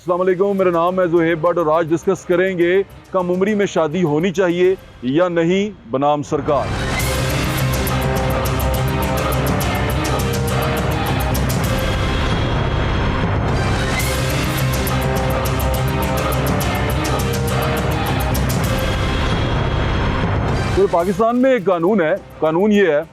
अस्सलाम वालेकुम, मेरा नाम है ज़ुहैब भट्ट और आज डिस्कस करेंगे कम उम्री में शादी होनी चाहिए या नहीं बनाम सरकार। तो पाकिस्तान में एक कानून है, कानून ये है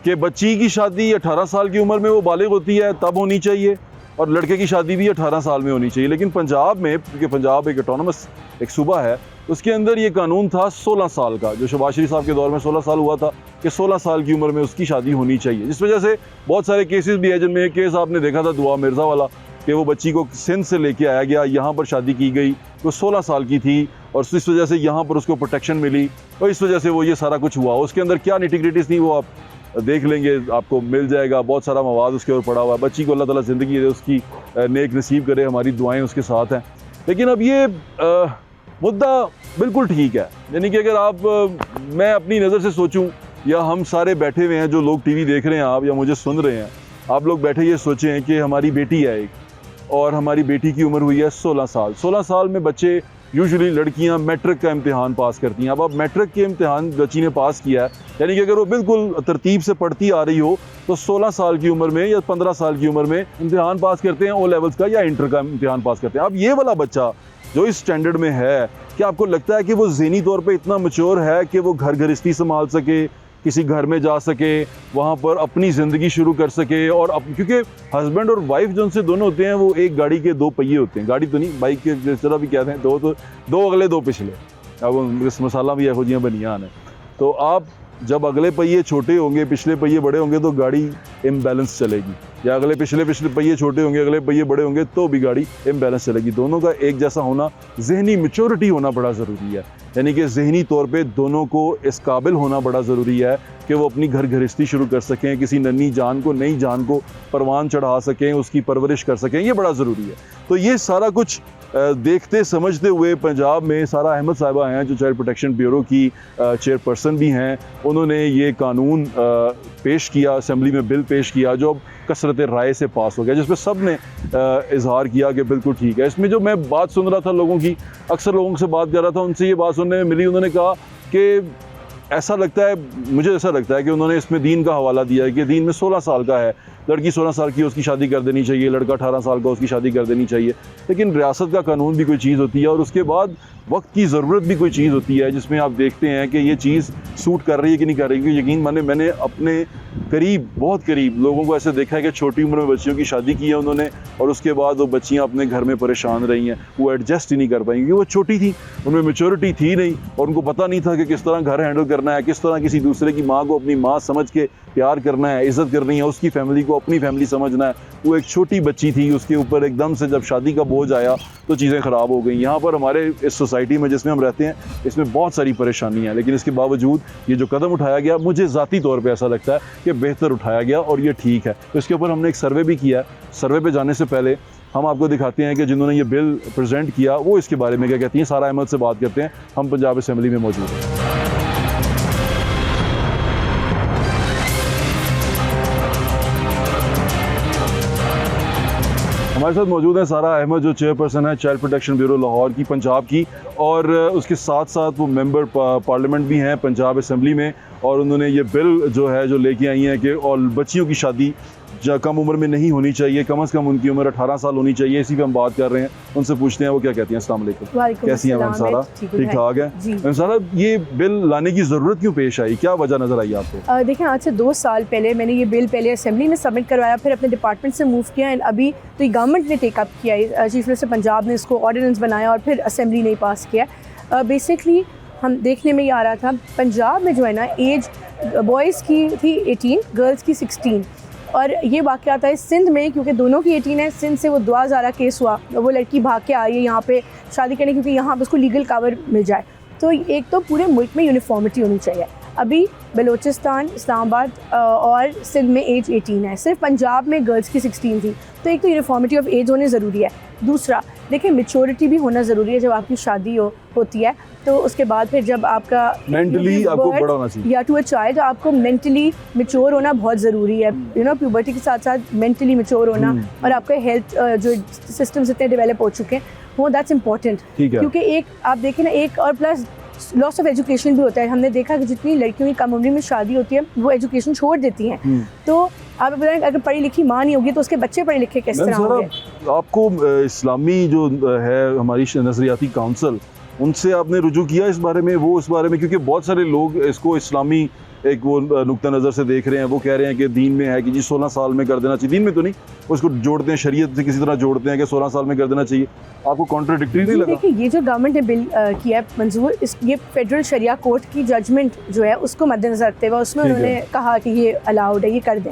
कि बच्ची की शादी 18 साल की उम्र में वो बालिग होती है तब होनी चाहिए और लड़के की शादी भी 18 साल में होनी चाहिए। लेकिन पंजाब में, क्योंकि पंजाब एक ऑटोनमस एक सूबा है, उसके अंदर ये कानून था 16 साल का, जो शहबाज शरीफ साहब के दौर में 16 साल हुआ था कि 16 साल की उम्र में उसकी शादी होनी चाहिए। जिस वजह से बहुत सारे केसेस भी है, जिनमें एक केस आपने देखा था दुआ मिर्ज़ा वाला कि वो बच्ची को सिंध से लेके आया गया, यहाँ पर शादी की गई, वो 16 साल की थी और इस वजह से यहाँ पर उसको प्रोटेक्शन मिली और इस वजह से वो ये सारा कुछ हुआ। उसके अंदर क्या निटिग्रिटीज़ थी वो आप देख लेंगे, आपको मिल जाएगा, बहुत सारा मवाद उसके ऊपर पड़ा हुआ है। बच्ची को अल्लाह ताला ज़िंदगी दे, उसकी नेक नसीब करे, हमारी दुआएं उसके साथ हैं। लेकिन अब ये मुद्दा बिल्कुल ठीक है, यानी कि अगर मैं अपनी नज़र से सोचूं या हम सारे बैठे हुए हैं जो लोग टीवी देख रहे हैं आप या मुझे सुन रहे हैं, आप लोग बैठे ये सोचें कि हमारी बेटी है एक और हमारी बेटी की उम्र हुई है 16 साल। 16 साल में बच्चे, यूजुअली लड़कियां मैट्रिक का इम्तिहान पास करती हैं। अब मैट्रिक के इम्तिहान बच्ची ने पास किया है, यानी कि अगर वो बिल्कुल तरतीब से पढ़ती आ रही हो तो 16 साल की उम्र में या 15 साल की उम्र में इम्तिहान पास करते हैं, ओ लेवल्स का या इंटर का इम्तिहान पास करते हैं। अब ये वाला बच्चा जो इस स्टैंडर्ड में है, क्या आपको लगता है कि वो ज़हनी तौर पर इतना मैच्योर है कि वो घर गृहस्थी संभाल सके, किसी घर में जा सके, वहाँ पर अपनी ज़िंदगी शुरू कर सके? और क्योंकि हस्बैंड और वाइफ जो उनसे दोनों होते हैं वो एक गाड़ी के दो पहिए होते हैं, गाड़ी तो नहीं, बाइक के जिस तरह भी कहते हैं, दो अगले दो पिछले। अब इस मसाला भी यहो जियाँ बनियान है, तो आप जब अगले पहिए छोटे होंगे पिछले पहिए बड़े होंगे तो गाड़ी इम्बैलेंस चलेगी, या अगले पिछले पहिए छोटे होंगे अगले पहिए बड़े होंगे तो भी गाड़ी इम्बैलेंस चलेगी। दोनों का एक जैसा होना, ज़हनी मैच्योरिटी होना बड़ा ज़रूरी है, यानी कि ज़हनी तौर पे दोनों को इस काबिल होना बड़ा ज़रूरी है कि वो अपनी घर गृहस्थी शुरू कर सकें, किसी नई जान को परवान चढ़ा सकें, उसकी परवरिश कर सकें, ये बड़ा ज़रूरी है। तो ये सारा कुछ देखते समझते हुए पंजाब में सारा अहमद साहिबा हैं जो चाइल्ड प्रोटेक्शन ब्यूरो की चेयरपर्सन भी हैं, उन्होंने ये कानून पेश किया, असेंबली में बिल पेश किया जो अब कसरत राय से पास हो गया, जिसमें सब ने इजहार किया कि बिल्कुल ठीक है। इसमें जो मैं बात सुन रहा था लोगों की, अक्सर लोगों से बात कर रहा था, उनसे ये बात सुनने में मिली, उन्होंने कहा कि ऐसा लगता है, मुझे ऐसा लगता है कि उन्होंने इसमें दीन का हवाला दिया है कि दीन में 16 साल का है, लड़की 16 साल की उसकी शादी कर देनी चाहिए, लड़का 18 साल का उसकी शादी कर देनी चाहिए। लेकिन रियासत का कानून भी कोई चीज़ होती है और उसके बाद वक्त की ज़रूरत भी कोई चीज़ होती है, जिसमें आप देखते हैं कि ये चीज़ सूट कर रही है कि नहीं कर रही। क्योंकि यकीन माने मैंने अपने करीब, बहुत करीब लोगों को ऐसे देखा है कि छोटी उम्र में बच्चियों की शादी की है उन्होंने और उसके बाद वो बच्चियाँ अपने घर में परेशान रही हैं, वो एडजस्ट ही नहीं कर पाएंगी, वो छोटी थी, उनमें मैच्योरिटी थी नहीं और उनको पता नहीं था कि किस तरह घर हैंडल करना है, किस तरह किसी दूसरे की माँ को अपनी माँ समझ के प्यार करना है, इज़्ज़त करनी है, उसकी फैमिली को अपनी फैमिली समझना है। वो एक छोटी बच्ची थी, उसके ऊपर एकदम से जब शादी का बोझ आया तो चीज़ें ख़राब हो गई। यहाँ पर हमारे इस सोसाइटी में जिसमें हम रहते हैं, इसमें बहुत सारी परेशानी है, लेकिन इसके बावजूद ये जो कदम उठाया गया, मुझे ज़ाती तौर पे ऐसा लगता है कि बेहतर उठाया गया और ये ठीक है। तो इसके ऊपर हमने एक सर्वे भी किया है। सर्वे पे जाने से पहले हम आपको दिखाते हैं कि जिन्होंने ये बिल प्रेजेंट किया वो इसके बारे में क्या कहती हैं। सारा अहमद से बात करते हैं, हम पंजाब असेंबली में मौजूद हैं। हमारे साथ मौजूद है सारा अहमद जो चेयरपर्सन है चाइल्ड प्रोटेक्शन ब्यूरो लाहौर की, पंजाब की, और उसके साथ साथ वो मेंबर पार्लियामेंट भी हैं पंजाब असेंबली में, और उन्होंने ये बिल जो है जो लेके आई हैं कि और बच्चियों की शादी कम उम्र में नहीं होनी चाहिए, कम से कम उनकी उम्र 18 साल होनी चाहिए। इसी पे हम बात कर रहे हैं, उनसे पूछते हैं वो क्या कहती हैं। अस्सलाम वालेकुम, कैसी हैं मैम? सारा ठीक ठाक है मैम? सारा ये बिल लाने की ज़रूरत क्यों पेश आई, क्या वजह नज़र आई आपको? देखें, आज से 2 साल पहले मैंने ये बिल पहले असेंबली में सबमिट करवाया, फिर अपने डिपार्टमेंट से मूव किया एंड अभी तो ये गवर्नमेंट ने टेकअप किया, चीफ मिनिस्टर पंजाब ने इसको ऑर्डिनेंस बनाया और फिर असेंबली ने पास किया। बेसिकली हम देखने में ये आ रहा था, पंजाब में जो है ना एज बॉयज़ की थी 18, गर्ल्स की 16, और ये वाक़या आता है सिंध में, क्योंकि दोनों की 18 है। सिंध से वो दुआ ज़ारा केस हुआ, वो लड़की भाग के आई है यहाँ पे शादी करने, क्योंकि यहाँ पर उसको लीगल कवर मिल जाए। तो एक तो पूरे मुल्क में यूनिफॉर्मिटी होनी चाहिए। अभी बलूचिस्तान, इस्लामाबाद और सिंध में एज 18 है, सिर्फ पंजाब में गर्ल्स की 16 थी। तो एक तो यूनिफॉर्मिटी ऑफ एज होनी ज़रूरी है। दूसरा देखिए मेच्योरिटी भी होना ज़रूरी है। जब आपकी शादी होती है तो उसके बाद फिर जब आपका मेंटली आपको बड़ा होना चाहिए या टू अ चाइल्ड, तो आपको मेंटली मैच्योर होना बहुत ज़रूरी है। यू नो प्यूबर्टी के साथ साथ मेंटली मैच्योर होना और आपका हेल्थ जो सिस्टम्स इतने डेवलप हो चुके हैं वो दैट्स इंपॉर्टेंट। क्योंकि एक आप देखें ना, एक और प्लस लॉस ऑफ एजुकेशन भी होता है। हमने देखा कि जितनी लड़कियों की कम उम्र में शादी होती है वो एजुकेशन छोड़ देती हैं। तो आप बताएं अगर पढ़ी लिखी माँ नहीं होगी तो उसके बच्चे पढ़े लिखे किस तरह होंगे? आपको इस्लामी जो है हमारी नज़रियाती काउंसिल, उनसे आपने रुजू किया इस बारे में? वो इस बारे में, क्योंकि बहुत सारे लोग इसको इस्लामी एक वो नुक्ता नज़र से देख रहे हैं। वो कह रहे हैं कि दीन में है कि जी 16 साल में कर देना चाहिए। दीन में तो नहीं, उसको जोड़ते हैं शरीयत से, किसी तरह जोड़ते हैं कि 16 साल में कर देना चाहिए। आपको कॉन्ट्राडिक्टरी नहीं लगा? देखिए ये जो गवर्नमेंट ने बिल किया है मंजूर, ये फेडरल शरिया कोर्ट की जजमेंट जो है उसको मद्देनजर रखते हुए उसमें उन्होंने कहा कि ये अलाउड है, ये कर दें,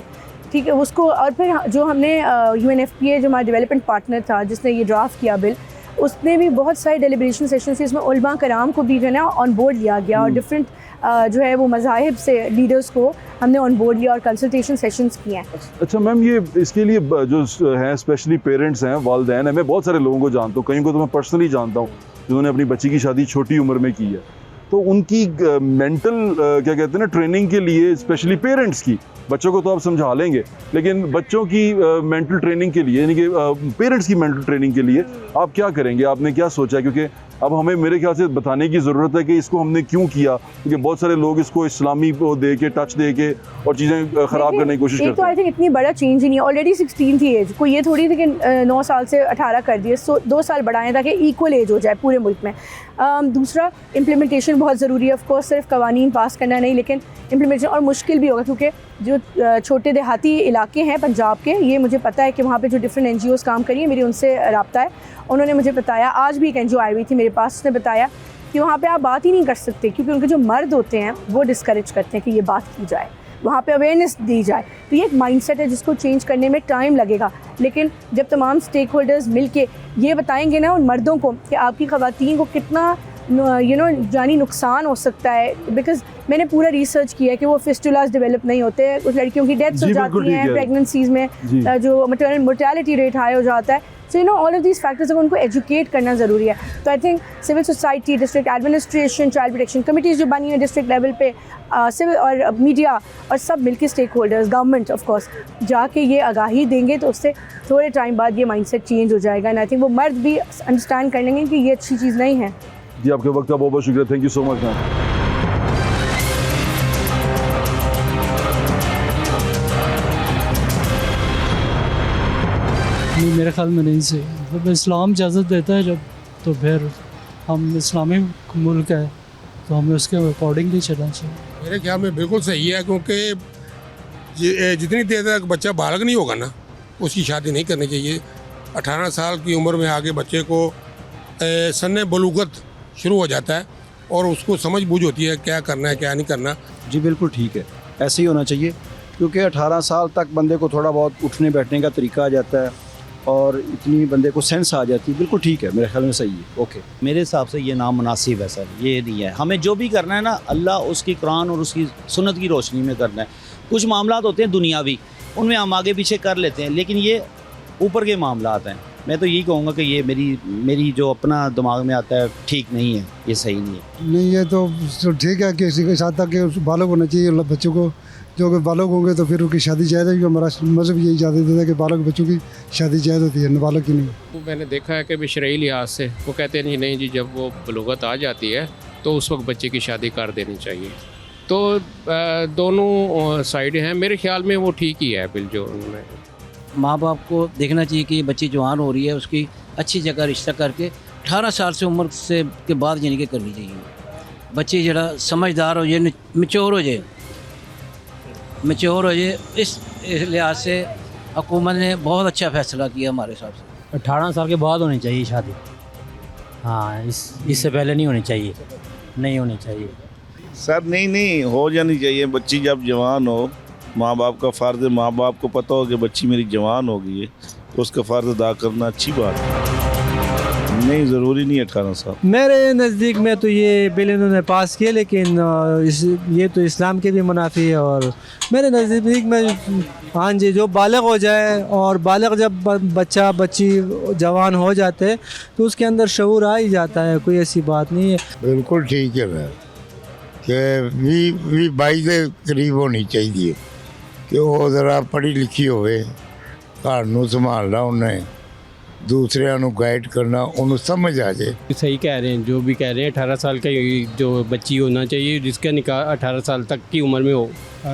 ठीक है उसको। और फिर जो हमने UNFPA जो हमारा डेवलपमेंट पार्टनर था जिसने ये ड्राफ्ट किया बिल, उसने भी बहुत सारे डेलिब्रेशन सेशन से इसमें उलमा कराम को भी जो है ना ऑन बोर्ड लिया गया और डिफरेंट जो है वो मज़ाहिब से लीडर्स को हमने ऑन बोर्ड लिया और कंसल्टेशन सेशंस किए हैं। अच्छा मैम, ये इसके लिए जो हैं स्पेशली पेरेंट्स हैं, वालिदैन हैं, मैं बहुत सारे लोगों को जानता हूँ, कहीं को तो मैं पर्सनली जानता हूँ जिन्होंने अपनी बच्ची की शादी छोटी उम्र में की है। तो उनकी मेंटल क्या कहते हैं ना ट्रेनिंग के लिए, स्पेशली पेरेंट्स की, बच्चों को तो आप समझा लेंगे लेकिन बच्चों की मेंटल ट्रेनिंग के लिए, यानी कि पेरेंट्स की मेंटल ट्रेनिंग के लिए आप क्या करेंगे? आपने क्या सोचा? क्योंकि अब हमें मेरे ख्याल से बताने की ज़रूरत है कि इसको हमने क्यों किया, क्योंकि बहुत सारे लोग इसको इस्लामी को दे के, टच दे के और चीज़ें ख़राब करने की कोशिश करते हैं। तो आई थिंक इतनी बड़ा चेंज ही नहीं है, ऑलरेडी 16 थी एज, कोई ये थोड़ी थी कि 9 साल से 18 कर दिए, 2 साल बढ़ाएं ताकि इक्वल एज हो जाए पूरे मुल्क में। दूसरा इम्प्लीमेंटेशन बहुत ज़रूरी है। ऑफ कोर्स सिर्फ कवानीन पास करना नहीं, लेकिन इम्प्लीमेंटेशन और मुश्किल भी होगा क्योंकि जो छोटे देहाती इलाके हैं पंजाब के, ये मुझे पता है कि वहाँ पे जो डिफरेंट NGOs काम करी है, मेरी उनसे रब्ता है। उन्होंने मुझे बताया, आज भी एक NGO आई हुई थी मेरे पास, उसने बताया कि वहाँ पे आप बात ही नहीं कर सकते क्योंकि उनके जो मर्द होते हैं वो डिस्करेज करते हैं कि ये बात की जाए, वहाँ पे अवेयरनेस दी जाए। तो ये एक माइंडसेट है जिसको चेंज करने में टाइम लगेगा, लेकिन जब तमाम स्टेक होल्डर्स मिल के ये बताएंगे ना उन मर्दों को कि आपकी ख़वातीन को कितना जानी नुकसान हो सकता है। बिकॉज मैंने पूरा रिसर्च किया है कि वो फिस्टुलास डेवलप नहीं होते, उस लड़कियों की डेथ्स हो जाती हैं प्रेगनेंसीज में, जो मैटरनल मोर्टेलिटी रेट हाई हो जाता है। So you know all of these factors को उनको एजुकेट करना ज़रूरी है। तो आई थिंक civil society, district administration, child protection committees जो बनी है डिस्ट्रिक्ट लेवल पे, सिविल और मीडिया और सब मिलके stake holders, government of course जाके ये आगाही देंगे तो उससे थोड़े टाइम बाद ये माइंडसेट चेंज हो जाएगा। एंड आई थिंक वो मर्द भी अंडरस्टैंड कर लेंगे कि ये अच्छी चीज़ नहीं है। जी आपके वक्त का बहुत बहुत शुक्रिया, thank you so much ma'am. नहीं, मेरे ख्याल में नहीं सही। मतलब इस्लाम इजाज़त देता है जब, तो फिर हम इस्लामी मुल्क है तो हमें उसके अकॉर्डिंगली चलना चाहिए। मेरे ख्याल में बिल्कुल सही है, क्योंकि जितनी देर तक बच्चा बालग नहीं होगा ना उसकी शादी नहीं करनी चाहिए। 18 साल की उम्र में आगे बच्चे को सन्ने बलूगत शुरू हो जाता है और उसको समझ बूझ होती है क्या करना है क्या नहीं करना। जी बिल्कुल ठीक है, ऐसे ही होना चाहिए, क्योंकि 18 साल तक बंदे को थोड़ा बहुत उठने बैठने का तरीका आ जाता है और इतनी बंदे को सेंस आ जाती है। बिल्कुल ठीक है, मेरे ख्याल में सही है। ओके, मेरे हिसाब से ये नामुनासिब है सर, ये नहीं है। हमें जो भी करना है ना अल्लाह उसकी कुरान और उसकी सुन्नत की रोशनी में करना है। कुछ मामलात होते हैं दुनियावी, उनमें हम आगे पीछे कर लेते हैं, लेकिन ये ऊपर के मामलात हैं। मैं तो यही कहूँगा कि ये मेरी जो अपना दिमाग में आता है ठीक नहीं है, ये सही नहीं है। नहीं, ये तो ठीक है कि किसी के साथ तक बालक होना चाहिए बच्चों को। जो अगर बालक होंगे तो फिर उनकी शादी जायज़ है, क्योंकि हमारा मज़हब यही इजाज़त देता है कि बालक बच्चों की शादी जायज़ होती है, नाबालग की नहीं। वो मैंने देखा है कि भी शरई लिहाज से वो कहते हैं नहीं जी, जब वो बलूगत आ जाती है तो उस वक्त बच्चे की शादी कर देनी चाहिए। तो दोनों साइड हैं, मेरे ख्याल में वो ठीक ही है बिल जो उन्होंने। माँ बाप को देखना चाहिए कि ये बच्ची जवान हो रही है, उसकी अच्छी जगह रिश्ता करके 18 साल से उम्र से के बाद यानी कि करनी चाहिए। बच्ची जरा समझदार हो जाए, मैच्योर हो जाए। इस लिहाज से हुकूमत ने बहुत अच्छा फ़ैसला किया हमारे हिसाब से। 18 साल के बाद होनी चाहिए शादी। हाँ, इससे पहले नहीं होनी चाहिए, नहीं होनी चाहिए सर। नहीं हो जानी चाहिए। बच्ची जब जवान हो, माँ बाप का फ़र्ज़ है, माँ बाप को पता हो कि बच्ची मेरी जवान हो गई है तो उसका फ़र्ज़ अदा करना अच्छी बात है। नहीं, ज़रूरी नहीं 18 साल। मेरे नज़दीक में तो ये बिल इन्होंने पास किया, लेकिन ये तो इस्लाम के भी मुनाफी है। और मेरे नज़दीक में हाँ जी, जो बालिग हो जाए, और बालिग जब बच्चा बच्ची जवान हो जाते हैं तो उसके अंदर शऊर आ ही जाता है, कोई ऐसी बात नहीं है। बिल्कुल ठीक है मैं कि 22 के करीब होनी चाहिए कि वो ज़रा पढ़ी लिखी होवे, घर नूं संभालना उन्हें, दूसरिਆਂ ਨੂੰ गाइड करना, उन्हें समझ आ जाए। सही कह रहे हैं, जो भी कह रहे हैं 18 साल का जो बच्ची होना चाहिए जिसका निकाह 18 साल तक की उम्र में हो।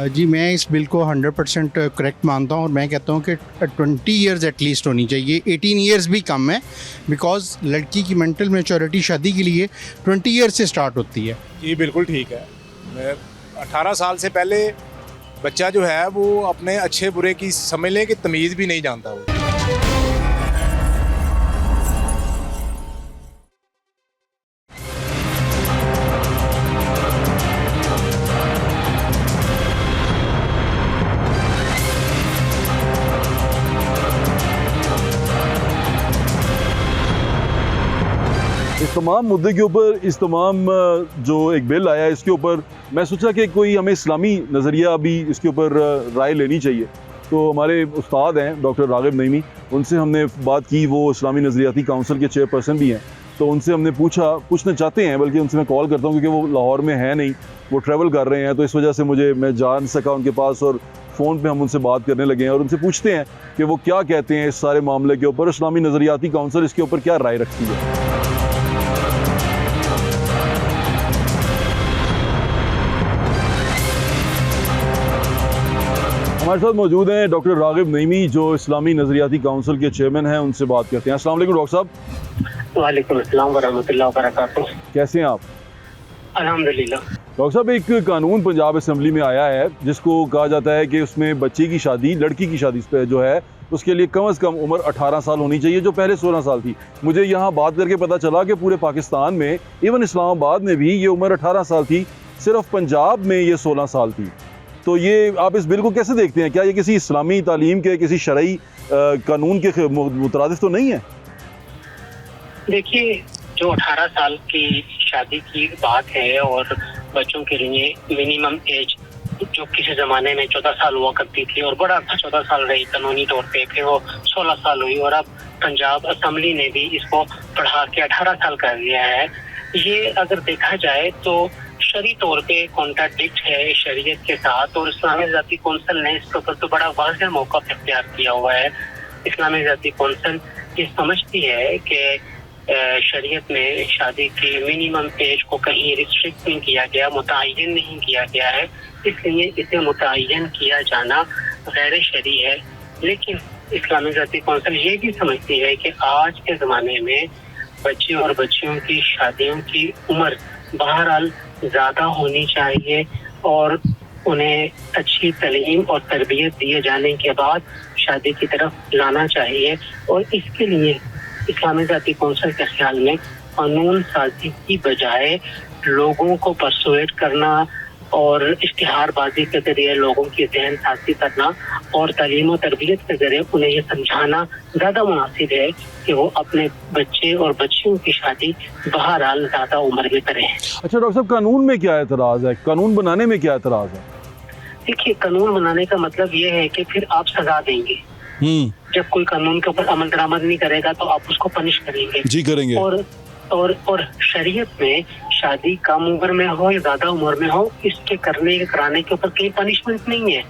जी मैं इस बिल को 100% करेक्ट मानता हूँ और मैं कहता हूँ कि 20 इयर्स एटलीस्ट होनी चाहिए। 18 इयर्स भी कम है, बिकॉज लड़की की मेंटल मैच्योरिटी शादी के लिए 20 इयर्स से स्टार्ट होती है। जी बिल्कुल ठीक है। मैं 18 साल से पहले बच्चा जो है वो अपने अच्छे बुरे की समझ लें कि तमीज़ भी नहीं जानता वो। इस तमाम मुद्दे के ऊपर, इस तमाम जो एक बिल आया है इसके ऊपर मैं सोचा कि कोई हमें इस्लामी नज़रिया भी इसके ऊपर राय लेनी चाहिए। तो हमारे उस्ताद हैं डॉक्टर रागिब नईमी, उनसे हमने बात की। वो इस्लामी नज़रियाती काउंसिल के चेयरपर्सन भी हैं, तो उनसे हमने पूछना चाहते हैं, बल्कि उनसे मैं कॉल करता हूँ क्योंकि वो लाहौर में है नहीं, वो ट्रैवल कर रहे हैं, तो इस वजह से मैं जा नहीं सका उनके पास, और फ़ोन पे हम उनसे बात करने लगे हैं और उनसे पूछते हैं कि वो क्या कहते हैं इस सारे मामले के ऊपर, इस्लामी नज़रियाती काउंसिल इसके ऊपर क्या राय रखती है। हमारे साथ मौजूद हैं डॉक्टर रागिब नईमी, जो इस्लामी नज़रियाती काउंसिल के चेयरमैन हैं। उनसे बात करते हैं। अस्सलाम वालेकुम डॉक्टर साहब। वालेकुम अस्सलाम वरहमतुल्लाहि वबरकातुहू। कैसे हैं आप? अल्हम्दुलिल्लाह। डॉक्टर साहब, एक कानून पंजाब असम्बली में आया है जिसको कहा जाता है कि उसमें बच्चे की शादी, लड़की की शादी जो है उसके लिए कम से कम उम्र 18 साल होनी चाहिए, जो पहले 16 साल थी। मुझे यहाँ बात करके पता चला कि पूरे पाकिस्तान में, इवन इस्लामाबाद में भी ये उम्र 18 साल थी, सिर्फ पंजाब में ये 16 साल थी। तो ये आप इस बिल को कैसे देखते हैं? क्या ये किसी इस्लामी तालीम के, किसी शरई कानून के मुतरादिफ तो नहीं है? देखिए, जो 18 साल की शादी की बात है और बच्चों के लिए मिनिमम एज जो किसी ज़माने में 14 साल हुआ करती थी और बड़ा अच्छा 14 साल रही कानूनी तौर पे, फिर वो 16 साल हुई और अब पंजाब असम्बली ने भी इसको बढ़ा के 18 साल कर दिया है। ये अगर देखा जाए तो शरई तौर पे कॉन्ट्राडिक्ट है शरीयत के साथ, और इस्लामी ज़ाती कौंसिल ने इसके ऊपर तो बड़ा वाज़ेह मौका इख्तियार किया हुआ है। इस्लामी ज़ाती कौंसिल ये समझती है कि शरीयत में शादी की मिनिमम एज को कहीं रिस्ट्रिक्ट नहीं किया गया, मुतय्यन नहीं किया गया है, इसलिए इसे मुतय्यन किया जाना गैर शरई है। लेकिन इस्लामी ज़ाती कौंसिल ये भी समझती है कि आज के ज़माने में बच्चे और बच्चियों की शादियों की उम्र बहरहाल ज़्यादा होनी चाहिए और उन्हें अच्छी तालीम और तरबियत दिए जाने के बाद शादी की तरफ लाना चाहिए। और इसके लिए इस्लामी ज़ाती कौंसिल के ख्याल में कानून साजी की बजाय लोगों को परसुएट करना और इश्तिहारबाजी के जरिए लोगों की जहन साजी करना और तालीम और तरबियत के जरिए उन्हें ये समझाना ज़्यादा मुनासिब है कि वो अपने बच्चे और बच्चियों की शादी बहरहाल ज़्यादा उम्र में करें। अच्छा डॉक्टर साहब, कानून में क्या एतराज़ है? कानून बनाने में क्या एतराज़ है? देखिए, कानून बनाने का मतलब ये है कि फिर आप सजा देंगे। जब कोई कानून के ऊपर अमल दरामद नहीं करेगा तो आप उसको पनिश करेंगे। जी करेंगे। और शरीयत में शादी कम उम्र में हो या ज्यादा उम्र में हो, इसके कराने के ऊपर कोई पनिशमेंट नहीं है।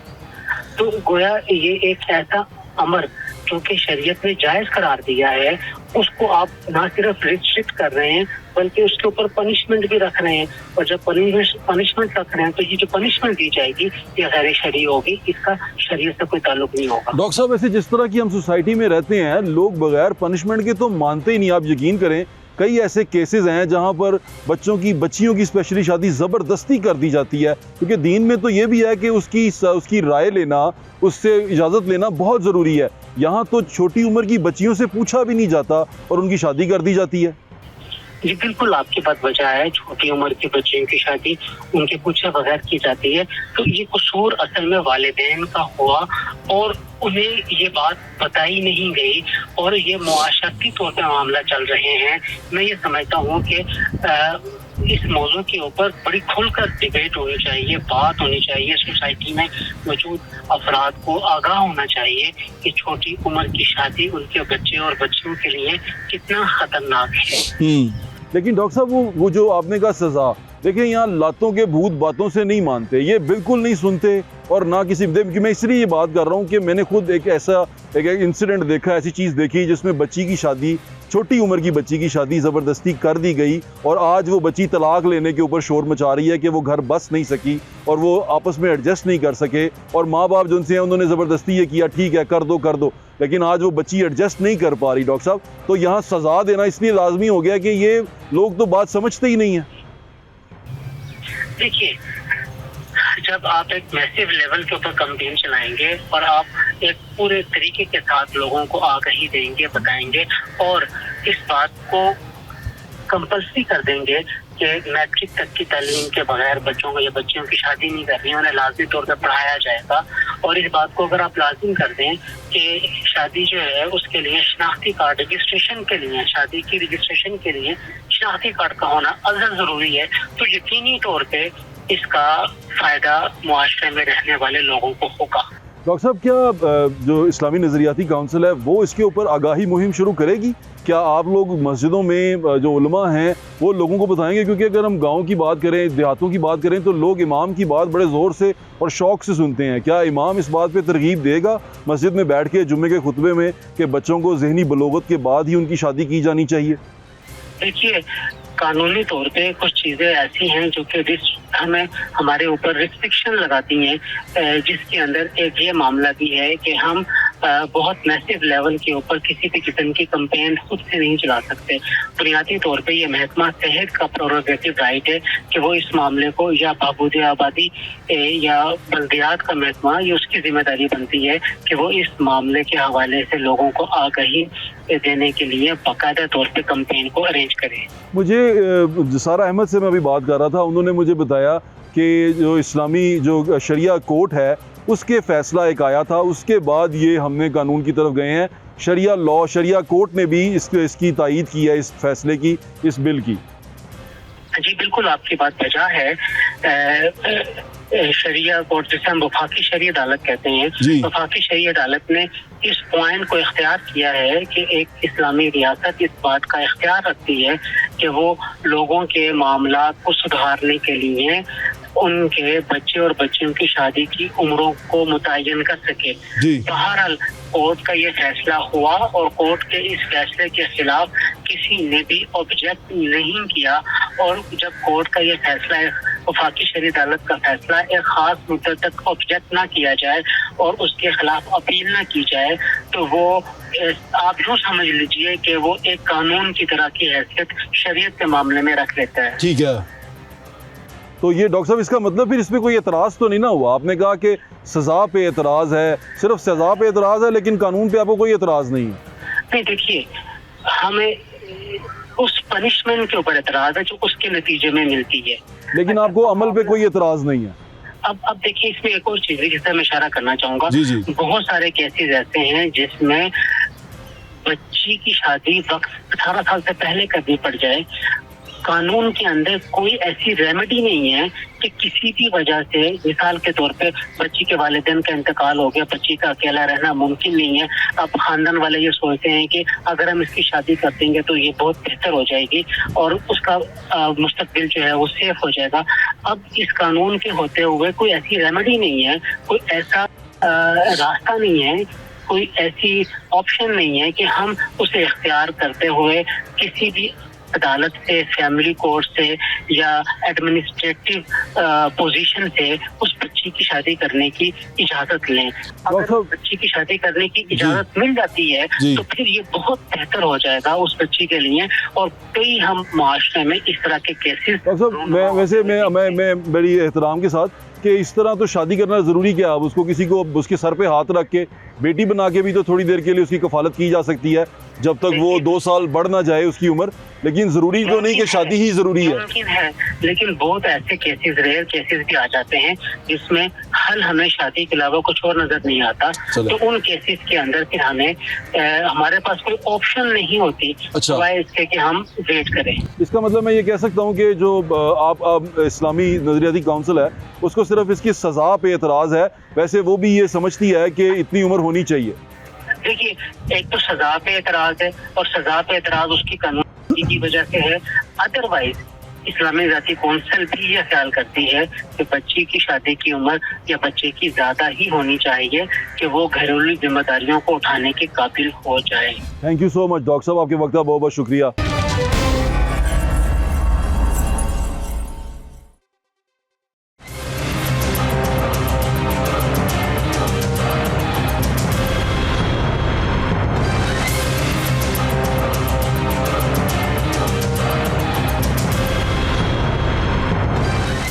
तो गोया ये एक ऐसा अमर जो कि शरीयत में जायज करार दिया है, उसको आप ना सिर्फ रिस्ट्रिक्ट कर रहे हैं बल्कि उसके ऊपर पनिशमेंट भी रख रहे हैं। और जब पनिशमेंट रख रहे हैं तो ये जो पनिशमेंट दी जाएगी ये गैर शरई होगी, इसका शरीयत से कोई ताल्लुक नहीं होगा। डॉक्टर साहब, ऐसे जिस तरह की हम सोसाइटी में रहते हैं, लोग बगैर पनिशमेंट के तो मानते ही नहीं। आप यकीन करें, कई ऐसे केसेस हैं जहां पर बच्चियों की स्पेशली शादी ज़बरदस्ती कर दी जाती है, क्योंकि दीन में तो ये भी है कि उसकी राय लेना, उससे इजाज़त लेना बहुत ज़रूरी है। यहाँ तो छोटी उम्र की बच्चियों से पूछा भी नहीं जाता और उनकी शादी कर दी जाती है। जी बिल्कुल, आपकी बात वजह है। छोटी उम्र के बच्चों की शादी उनके पूछे बगैर की जाती है, तो ये कसूर असल में वालिदैन का हुआ और उन्हें ये बात बताई नहीं गई और ये मुआशरती तौर पर मामला चल रहे हैं। मैं ये समझता हूँ कि इस मौजू के ऊपर बड़ी खुलकर डिबेट होनी चाहिए, बात होनी चाहिए। सोसाइटी में मौजूद अफराद को आगाह होना चाहिए कि छोटी उम्र की शादी उनके बच्चे और बच्चियों के लिए कितना खतरनाक है। लेकिन डॉक्टर साहब वो जो आपने कहा सज़ा, देखिए यहाँ लातों के भूत बातों से नहीं मानते, ये बिल्कुल नहीं सुनते और ना किसी कि मैं इसलिए ये बात कर रहा हूँ कि मैंने खुद एक इंसिडेंट देखा, ऐसी चीज़ देखी जिसमें बच्ची की शादी, छोटी उम्र की बच्ची की शादी ज़बरदस्ती कर दी गई और आज वो बच्ची तलाक लेने के ऊपर शोर मचा रही है कि वो घर बस नहीं सकी और वो आपस में एडजस्ट नहीं कर सके और माँ बाप जो उनसे हैं उन्होंने ज़बरदस्ती ये किया, ठीक है कर दो, लेकिन आज वो बच्ची एडजस्ट नहीं कर पा रही। डॉक्टर साहब, तो यहाँ सज़ा देना इसलिए लाजमी हो गया कि ये लोग तो बात समझते ही नहीं है। देखिए, जब आप एक मैसिव लेवल के ऊपर कैंपेन चलाएंगे और आप एक पूरे तरीके के साथ लोगों को आगाही देंगे, बताएंगे और इस बात को कंपल्सरी कर देंगे कि मैट्रिक तक की तालीम के बगैर बच्चों को या बच्चियों की शादी नहीं करनी, उन्हें लाजमी तौर पर पढ़ाया जाएगा। और इस बात को अगर आप लाजिम कर दें कि शादी जो है उसके लिए शनाख्ती कार्ड रजिस्ट्रेशन के लिए, शादी की रजिस्ट्रेशन के लिए शनाख्ती कार्ड का होना अज़ल ज़रूरी है, तो यकीनी तौर पे इसका फ़ायदा मुआशरे में रहने वाले लोगों को होगा। डॉक्टर साहब, क्या जो इस्लामी नज़रियाती काउंसिल है वो इसके ऊपर आगाही मुहिम शुरू करेगी? क्या आप लोग मस्जिदों में जो उलमा हैं वो लोगों को बताएंगे? क्योंकि अगर हम गांव की बात करें, देहातों की बात करें, तो लोग इमाम की बात बड़े ज़ोर से और शौक़ से सुनते हैं। क्या इमाम इस बात पे तरगीब देगा मस्जिद में बैठ के जुम्मे के खुतबे में कि बच्चों को ज़हनी बलोगत के बाद ही उनकी शादी की जानी चाहिए? देखिए, कानूनी तौर पे कुछ चीज़ें ऐसी हैं जो कि हमें हमारे ऊपर रिस्ट्रिक्शन लगाती हैं, जिसके अंदर एक ये मामला भी है कि हम बहुत मैसिव लेवल के ऊपर किसी भी किस्म की कैंपेन खुद से नहीं चला सकते। बुनियादी तौर पे ये महकमा सेहत का प्रोरोगेटिव राइट है कि वो इस मामले को, या बहबूद आबादी या बल्दियात का महकमा, ये उसकी जिम्मेदारी बनती है कि वो इस मामले के हवाले से लोगों को आगाही देने के लिए बाकायदा तौर पे कैंपेन को अरेंज करें। मुझे सारा अहमद से मैं अभी बात कर रहा था, उन्होंने मुझे बताया कि जो इस्लामी जो शरिया कोर्ट है उसके फ़ैसला एक आया था, उसके बाद ये हमने कानून की तरफ गए हैं। शरिया लॉ, शरिया कोर्ट ने भी इसकी तायीद की है, इस फैसले की, इस बिल की। जी बिल्कुल, आपकी बात वजह है। शरिया कोर्ट, जिसे हम वफाकी शरिया अदालत कहते हैं, वफाकी शरिया अदालत ने इस पॉइंट को इख्तियार किया है कि एक इस्लामी रियासत इस बात का इख्तियार रखती है कि वो लोगों के मामला को सुधारने के लिए उनके बच्चे और बच्चियों की शादी की उम्रों को मुतय्यन कर सके। बहरहाल कोर्ट का ये फैसला हुआ और कोर्ट के इस फैसले के खिलाफ किसी ने भी ऑब्जेक्ट नहीं किया, और जब कोर्ट का ये फैसला, वफाकी शरीय अदालत का फैसला एक ख़ास मुद्दत तक ऑब्जेक्ट ना किया जाए और उसके खिलाफ अपील ना की जाए, तो वो आप यूँ समझ लीजिए कि वो एक कानून की तरह की हैसियत शरीयत के मामले में रख लेता है। ठीक है, तो ये डॉक्टर साहब इसका मतलब फिर इसमें कोई एतराज़ तो नहीं ना हुआ? आपने कहा कि सज़ा पे एतराज़ है, सिर्फ सज़ा पे एतराज़ है, लेकिन कानून पे आपको कोई एतराज़ नहीं है? नहीं, देखिए, हमें उस पनिशमेंट के ऊपर एतराज़ है जो उसके नतीजे में मिलती है, लेकिन आपको अमल पे कोई एतराज़ नहीं है। अब देखिए, इसमें एक और चीज़ है जिससे मैं इशारा करना चाहूँगा। बहुत सारे केसेस ऐसे हैं जिसमें बच्ची की शादी वक्त 18 साल से पहले करनी पड़ जाए। कानून के अंदर कोई ऐसी रेमेडी नहीं है कि किसी भी वजह से, मिसाल के तौर पे बच्ची के वालिदैन का इंतकाल हो गया, बच्ची का अकेला रहना मुमकिन नहीं है, अब खानदान वाले ये सोचते हैं कि अगर हम इसकी शादी कर देंगे तो ये बहुत बेहतर हो जाएगी और उसका मुस्तकबिल जो है वो सेफ हो जाएगा। अब इस कानून के होते हुए कोई ऐसी रेमेडी नहीं है, कोई ऐसा रास्ता नहीं है, कोई ऐसी ऑप्शन नहीं है कि हम उसे इख्तियार करते हुए किसी भी अदालत से, फैमिली कोर्ट से या एडमिनिस्ट्रेटिव पोजीशन से उस बच्ची की शादी करने की इजाजत लें। अगर बच्ची की शादी करने की इजाजत मिल जाती है तो फिर ये बहुत बेहतर हो जाएगा उस बच्ची के लिए, और कई हम माशरे में इस तरह के केसेस। मैं बड़ी एहतराम के साथ कि इस तरह तो शादी करना ज़रूरी क्या, अब उसको किसी को उसके सर पे हाथ रख के बेटी बना के भी तो थोड़ी देर के लिए उसकी कफालत की जा सकती है, जब तक वो 2 साल बढ़ ना जाए उसकी उम्र, लेकिन ज़रूरी तो नहीं कि शादी ही ज़रूरी है। मुमकिन है, लेकिन बहुत ऐसे केसेस, रेयर केसेस भी आ जाते हैं जिसमें हल हमें शादी के अलावा कुछ और नजर नहीं आता। तो उन केसेस के अंदर फिर हमें हमारे पास कोई ऑप्शन नहीं होती सिवाय इसके कि हम वेट करें। इसका मतलब मैं ये कह सकता हूँ कि जो आप इस्लामी नजरियाती काउंसिल है उसको सिर्फ इसकी सज़ा पे एतराज़ है, वैसे वो भी ये समझती है कि इतनी उम्र होनी चाहिए। देखिए, एक तो सजा पे एतराज है और सजा पे एतराज उसकी कानून की वजह से है। अदरवाइज इस्लामी ज़ाती कौंसिल भी यह ख्याल करती है कि बच्ची की शादी की उम्र या बच्चे की ज़्यादा ही होनी चाहिए कि वो घरेलू जिम्मेदारियों को उठाने के काबिल हो जाए। Thank you so much doctor साहब, आपके वक्त का बहुत बहुत शुक्रिया।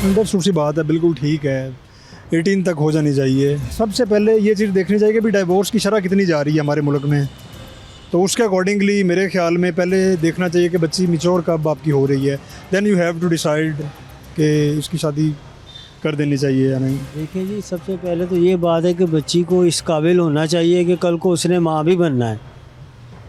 अंडरस्टूड सी बात है, बिल्कुल ठीक है, 18 तक हो जानी चाहिए। सबसे पहले ये चीज़ देखनी चाहिए कि भी डाइवोर्स की शरह कितनी जा रही है हमारे मुल्क में, तो उसके अकॉर्डिंगली मेरे ख्याल में पहले देखना चाहिए कि बच्ची मिच्योर कब आपकी हो रही है, then you have to decide कि उसकी शादी कर देनी चाहिए या नहीं। देखिए जी, सबसे पहले तो ये बात है कि बच्ची को इस काबिल होना चाहिए कि कल को उसने माँ भी बनना है।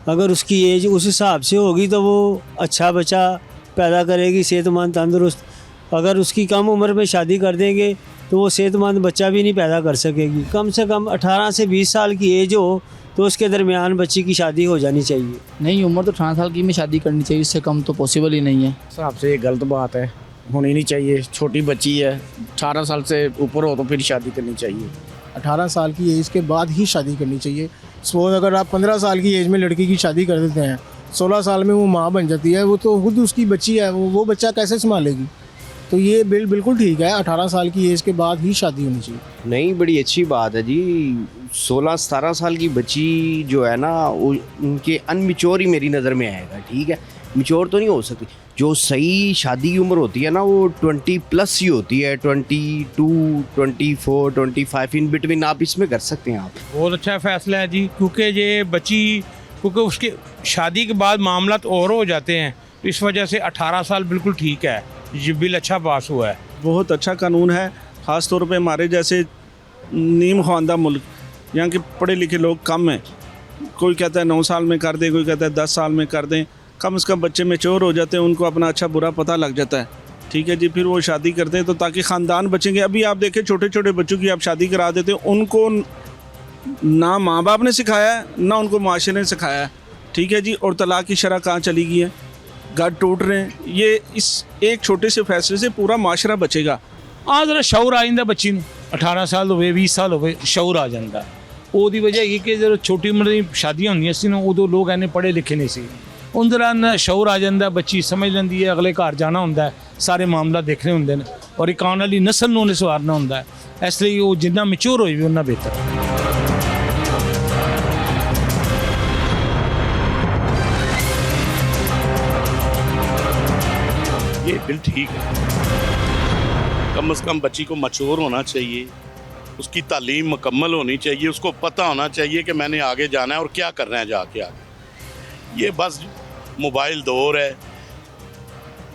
अगर उसकी एज उस हिसाब से होगी तो वो अच्छा बच्चा पैदा करेगी, सेहतमंद तंदुरुस्त। अगर उसकी कम उम्र में शादी कर देंगे तो वो सेहतमंद बच्चा भी नहीं पैदा कर सकेगी। कम से कम 18 से 20 साल की एज हो तो उसके दरमियान बच्ची की शादी हो जानी चाहिए। नहीं, उम्र तो 18 साल की में शादी करनी चाहिए, इससे कम तो पॉसिबल ही नहीं है। हिसाब से ये गलत बात है, होनी नहीं चाहिए। छोटी बच्ची है, 18 साल से ऊपर हो तो फिर शादी करनी चाहिए। 18 साल की एज के बाद ही शादी करनी चाहिए। सपोज अगर आप 15 साल की एज में लड़की की शादी कर देते हैं, 16 साल में वो माँ बन जाती है, वो तो खुद उसकी बच्ची है, वो बच्चा कैसे संभालेगी। तो ये बिल्कुल ठीक है, 18 साल की एज के बाद ही शादी होनी चाहिए। नहीं, बड़ी अच्छी बात है जी। 16-17 साल की बच्ची जो है ना, उनके अनमिच्योर ही मेरी नज़र में आएगा। ठीक है, मिच्योर तो नहीं हो सकती। जो सही शादी की उम्र होती है ना, वो 20+ ही होती है, 22, 24, 25 इन बिटवीन आप इसमें कर सकते हैं। आप बहुत अच्छा फैसला है जी, क्योंकि ये बच्ची, क्योंकि उसके शादी के बाद मामला और हो जाते हैं, तो इस वजह से 18 साल बिल्कुल ठीक है। ये बिल अच्छा पास हुआ है, बहुत अच्छा कानून है। ख़ास तौर पे हमारे जैसे नीम ख्वानदा मुल्क, यहाँ के पढ़े लिखे लोग कम हैं। कोई कहता है 9 साल में कर दें, कोई कहता है 10 साल में कर दें। कम से कम बच्चे मैच्योर हो जाते हैं, उनको अपना अच्छा बुरा पता लग जाता है। ठीक है जी, फिर वो शादी करते हैं तो ताकि ख़ानदान बचेंगे। अभी आप देखें, छोटे छोटे बच्चों की आप शादी करा देते हैं, उनको ना माँ बाप ने सिखाया है ना उनको माशरे ने सिखाया है। ठीक है जी, और तलाक की शरह कहाँ चली गई है, घर टूट रहे हैं। ये इस एक छोटे से फैसले से पूरा माशरा बचेगा। हाँ, जरा शौर आ जाता बच्ची नूं, 18 साल होवे 20 साल होवे, शौर आ जाता। ਉਹਦੀ वजह ये कि जो छोटी उम्र दी शादियां होंदियां सी ना, उदों लोग इन्ने पढ़े लिखे नहीं सी। उन दौरान शौर आ जाता, बच्ची समझ लैंदी है, अगले घर जाना होंदा है, सारे मामला देखने होंदे ने, और एक आने वाली नस्ल नूं सवारना होंदा है। इसलिए वो जिन्ना मैच्योर होई उन्ना बेहतर। ये बिल ठीक है, कम से कम बच्ची को मैच्योर होना चाहिए, उसकी तालीम मुकम्मल होनी चाहिए, उसको पता होना चाहिए कि मैंने आगे जाना है और क्या करना है जाके आगे। ये बस मोबाइल दौर है।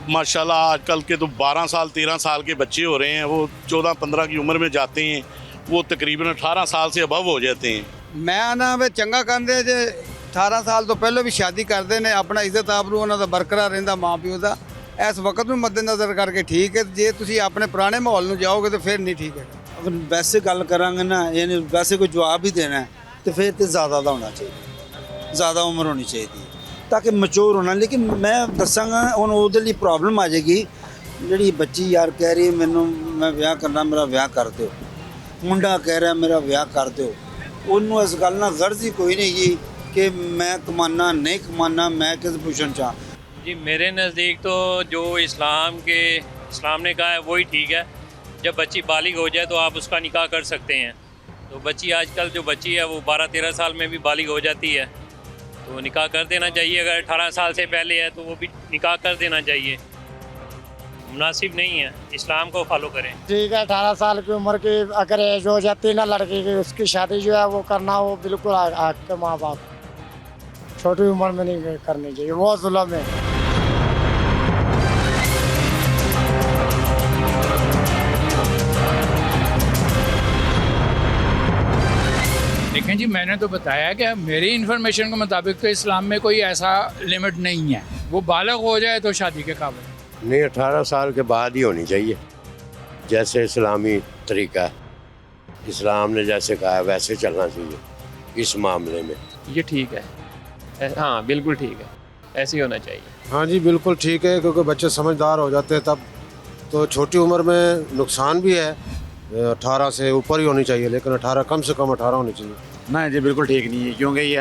माशाल्लाह आजकल के तो 12 साल 13 साल के बच्चे हो रहे हैं, वो 14-15 की उम्र में जाते हैं, वो तकरीबन 18 साल से अबव हो जाते हैं। मैं ना वे चंगा कहते जे 18 साल तो पहले भी शादी करते हैं, अपना इज्जत आबरू उन्हों का बरकरार रहिंदा माँ प्यो का। इस वक्त में मद्देनज़र करके ठीक है, जे तुसी अपने पुराने माहौल में जाओगे तो फिर नहीं ठीक है। अगर वैसे गल करांगे ना, यानी वैसे कोई जवाब भी देना है तो फिर तो ज़्यादा का होना चाहिए, ज़्यादा उम्र होनी चाहिए ताकि मैच्योर होना। लेकिन मैं दसांगा हुण उहदे लई प्रॉब्लम आ जाएगी, जिहड़ी बच्ची यार कह रही है मैनू मैं विआह करना, मेरा विआह कर दो, मुंडा कह रहा मेरा विआह कर दो, उन्होंने इस गल नाल गर्ज ही कोई नहीं जी कि मैं कमाना नहीं कमाना, मैं किस पुछण चाह। जी मेरे नज़दीक तो जो इस्लाम ने कहा है वही ठीक है। जब बच्ची बालिग हो जाए तो आप उसका निकाह कर सकते हैं। तो बच्ची आजकल जो बच्ची है वो 12-13 साल में भी बालिग हो जाती है, तो निकाह कर देना चाहिए। अगर 18 साल से पहले है तो वो भी निकाह कर देना चाहिए, मुनासिब नहीं है। इस्लाम को फॉलो करें। ठीक है, 18 साल की उम्र की अगर एज हो जाती है ना लड़की की, उसकी शादी जो है वो करना वो बिल्कुल हक के माँ बाप। छोटी उम्र में नहीं करनी चाहिए, बहुत जुल्म है। देखें जी, मैंने तो बताया कि मेरी इन्फॉर्मेशन के मुताबिक तो इस्लाम में कोई ऐसा लिमिट नहीं है, वो बालग हो जाए तो शादी के काबिल। नहीं, 18 साल के बाद ही होनी चाहिए, जैसे इस्लामी तरीका है, इस्लाम ने जैसे कहा है वैसे चलना चाहिए इस मामले में। ये ठीक है, हाँ बिल्कुल ठीक है, ऐसे ही होना चाहिए। हाँ जी बिल्कुल ठीक है, क्योंकि बच्चे समझदार हो जाते हैं तब। तो छोटी उम्र में नुकसान भी है, 18 से ऊपर ही होनी चाहिए, लेकिन 18 कम से कम 18 होनी चाहिए। ना जी बिल्कुल ठीक नहीं है, क्योंकि ये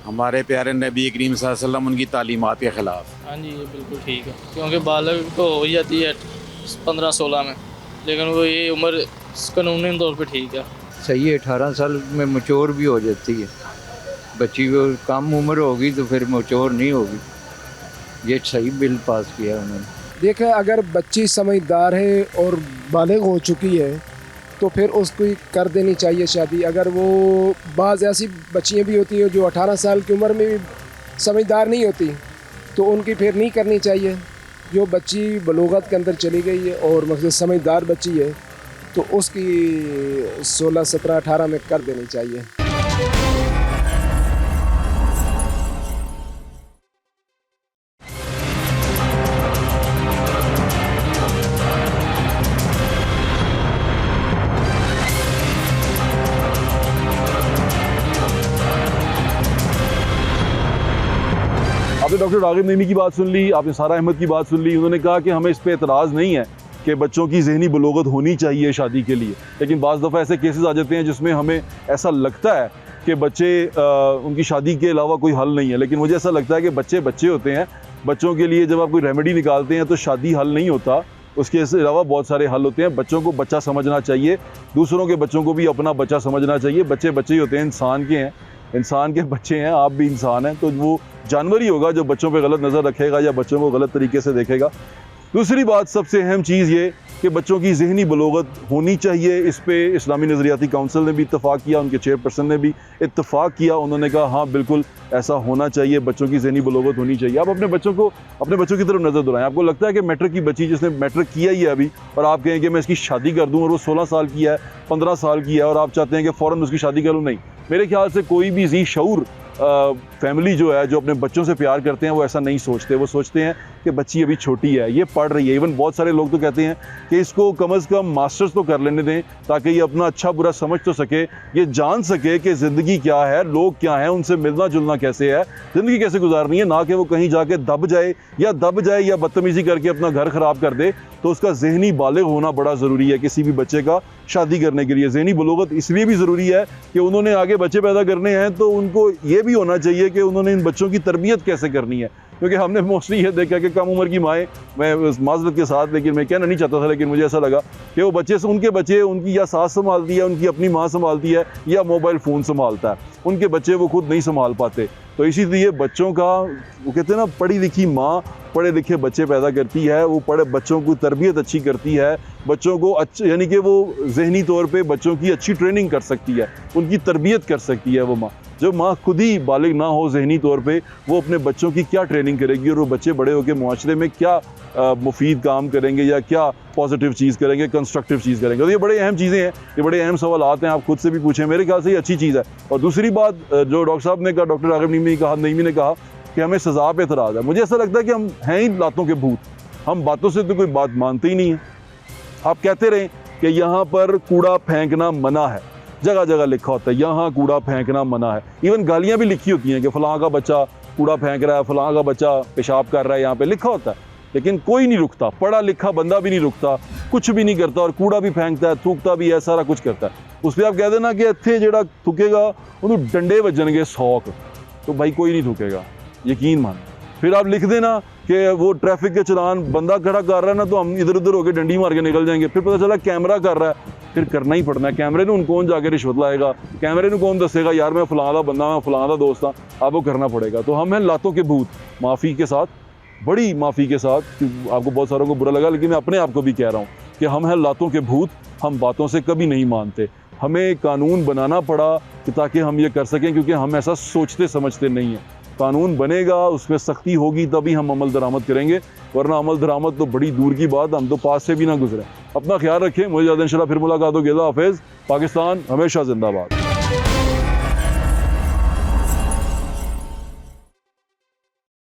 हमारे प्यारे नबी करीम सल्लल्लाहु अलैहि वसल्लम उनकी तालीमात के ख़िलाफ़। हाँ जी ये बिल्कुल ठीक है, क्योंकि बालग तो हो ही जाती है 15-16 में, लेकिन वो ये उम्र कानूनी तौर पे ठीक है। सही है, 18 साल में मैच्योर भी हो जाती है बच्ची को, कम उम्र होगी तो फिर मैच्योर नहीं होगी। ये सही बिल पास किया उन्होंने। देखा, अगर बच्ची समझदार है और बालिग हो चुकी है तो फिर उसको कर देनी चाहिए शादी। अगर वो बाज़ ऐसी बच्चियाँ भी होती हैं जो 18 साल की उम्र में भी समझदार नहीं होती, तो उनकी फिर नहीं करनी चाहिए। जो बच्ची बलूगत के अंदर चली गई है और मतलब समझदार बच्ची है तो उसकी 16, 17, 18 में कर देनी चाहिए। आपने डॉक्टर रागिब नईमी की बात सुन ली, आपने सारा अहमद की बात सुन ली। उन्होंने कहा कि हमें इस पे एतराज़ नहीं है कि बच्चों की ज़हनी बलोगत होनी चाहिए शादी के लिए, लेकिन बाज़ दफ़ा ऐसे केसेस आ जाते हैं जिसमें हमें ऐसा लगता है कि बच्चे उनकी शादी के अलावा कोई हल नहीं है। लेकिन मुझे ऐसा लगता है कि बच्चे बच्चे होते हैं, बच्चों के लिए जब आप कोई रेमेडी निकालते हैं तो शादी हल नहीं होता, उसके अलावा बहुत सारे हल होते हैं। बच्चों को बच्चा समझना चाहिए, दूसरों के बच्चों को भी अपना बच्चा समझना चाहिए। बच्चे बच्चे ही होते हैं, इंसान के हैं, इंसान के बच्चे हैं, आप भी इंसान हैं, तो वो जानवर ही होगा जो बच्चों पे गलत नज़र रखेगा या बच्चों को गलत तरीके से देखेगा। दूसरी बात, सबसे अहम चीज़ ये कि बच्चों की ज़हनी बलोगत होनी चाहिए। इस पे इस्लामी नज़रियाती काउंसिल ने भी इत्तफ़ाक़ किया, उनके चेयरपर्सन ने भी इत्तफ़ाक़ किया। उन्होंने कहा हाँ बिल्कुल ऐसा होना चाहिए, बच्चों की ज़हनी बलोगत होनी चाहिए। आप अपने बच्चों की तरफ नज़र दौड़ाएं। आपको लगता है कि मैट्रिक की बच्ची जिसने मैट्रिक किया ही है अभी, और आप कहें कि मैं इसकी शादी कर दूँ, और वो 16 साल की है, 15 साल की है, और आप चाहते हैं कि फ़ौरन उसकी शादी करूँ, नहीं। मेरे ख्याल से कोई भी ज़ी शऊर फैमिली जो है, जो अपने बच्चों से प्यार करते हैं, वो ऐसा नहीं सोचते। वो सोचते हैं कि बच्ची अभी छोटी है, ये पढ़ रही है। इवन बहुत सारे लोग तो कहते हैं कि इसको कम अज़ कम मास्टर्स तो कर लेने दें, ताकि ये अपना अच्छा बुरा समझ तो सके, ये जान सके कि ज़िंदगी क्या है, लोग क्या हैं, उनसे मिलना जुलना कैसे है, ज़िंदगी कैसे गुजारनी है, ना कि वो कहीं जाके दब जाए या बदतमीज़ी करके अपना घर ख़राब कर दे। तो उसका ज़हनी बालिग होना बड़ा ज़रूरी है किसी भी बच्चे का शादी करने के लिए। ज़हनी बलोगत इसलिए भी ज़रूरी है कि उन्होंने आगे बच्चे पैदा करने हैं, तो उनको ये भी होना चाहिए कि उन्होंने इन बच्चों की तरबियत कैसे करनी है। क्योंकि हमने मोस्टली ये देखा कि कम उम्र की माएँ, मैं माज़रत के साथ, लेकिन मैं कहना नहीं चाहता था, लेकिन मुझे ऐसा लगा कि वो उनके बच्चे उनकी या सास संभालती है, उनकी अपनी माँ संभालती है, या मोबाइल फ़ोन संभालता है, उनके बच्चे वो खुद नहीं संभाल पाते। तो इसीलिए बच्चों का, वो कहते हैं ना, पढ़ी लिखी माँ पढ़े लिखे बच्चे पैदा करती है, वो पढ़े बच्चों की तरबियत अच्छी करती है, बच्चों को अच्छे, यानी कि वो ज़हनी तौर पे बच्चों की अच्छी ट्रेनिंग कर सकती है, उनकी तरबियत कर सकती है वो माँ। जो माँ खुद ही बालिग ना हो ज़हनी तौर पे, वो अपने बच्चों की क्या ट्रेनिंग करेगी, और वो बच्चे बड़े होकर मुआशरे में क्या मुफीद काम करेंगे, या क्या पॉजिटिव चीज़ करेंगे, कंस्ट्रक्टिव चीज़ करेंगे। तो ये बड़े अहम चीज़ें हैं, ये बड़े अहम सवाल आते हैं, आप खुद से भी पूछें। मेरे ख्याल से ये अच्छी चीज़ है। और दूसरी बात जो डॉक्टर साहब ने कहा, डॉक्टर रागिब नईमी ने कहा कि हमें सज़ा पे एतराज़ है। मुझे ऐसा लगता है कि हम हैं ही लातों के भूत, हम बातों से तो कोई बात मानते ही नहीं है। आप कहते रहें कि यहाँ पर कूड़ा फेंकना मना है, जगह जगह लिखा होता है यहाँ कूड़ा फेंकना मना है। इवन गालियाँ भी लिखी होती हैं कि फ़लाँ का बच्चा कूड़ा फेंक रहा है, फ़लाँ का बच्चा पेशाब कर रहा है, यहाँ पे लिखा होता है। लेकिन कोई नहीं रुकता, पढ़ा लिखा बंदा भी नहीं रुकता, कुछ भी नहीं करता, और कूड़ा भी फेंकता है, थूकता भी है, सारा कुछ करता है। उस पर आप कह देना कि इत्थे जेड़ा थूकेगा उन्होंने डंडे बजणगे 100, तो भाई कोई नहीं थूकेगा, यकीन मान। फिर आप लिख देना कि वो ट्रैफिक के चलान बंदा खड़ा कर रहा है ना, तो हम इधर उधर होकर डंडी मार के निकल जाएंगे। फिर पता चला कैमरा कर रहा है, फिर करना ही पड़ना है। कैमरे ने कौन जाके रिश्वत लाएगा, कैमरे ने कौन दसेगा यार मैं फलां दा बंदा, मैं फलां दा दोस्त हाँ, आप वो करना पड़ेगा। तो हम हैं लातों के भूत, माफ़ी के साथ, बड़ी माफ़ी के साथ। आपको बहुत सारों को बुरा लगा, लेकिन मैं अपने आप को भी कह रहा हूँ कि हम हैं लातों के भूत, हम बातों से कभी नहीं मानते। हमें कानून बनाना पड़ा कि ताकि हम ये कर सकें, क्योंकि हम ऐसा सोचते समझते नहीं हैं। कानून बनेगा, उसमें सख्ती होगी, तभी हम अमल दरामद करेंगे, वरना अमल दरामद तो बड़ी दूर की बात, हम तो पास से भी ना गुजरे। अपना ख्याल रखें, मुझे ज़्यादा इंशाल्लाह फिर मुलाकात होगी। अल्लाह हाफ़िज़। पाकिस्तान हमेशा जिंदाबाद।